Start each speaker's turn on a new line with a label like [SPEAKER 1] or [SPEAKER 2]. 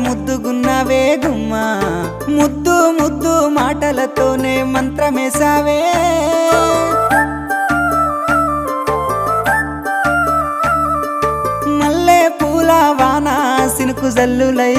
[SPEAKER 1] ముద్దుగున్నావే గుమ్మా ముద్దు ముద్దు మాటలతోనే మంత్రమేసావే మల్లె పూల వాన సినుకు జల్లులై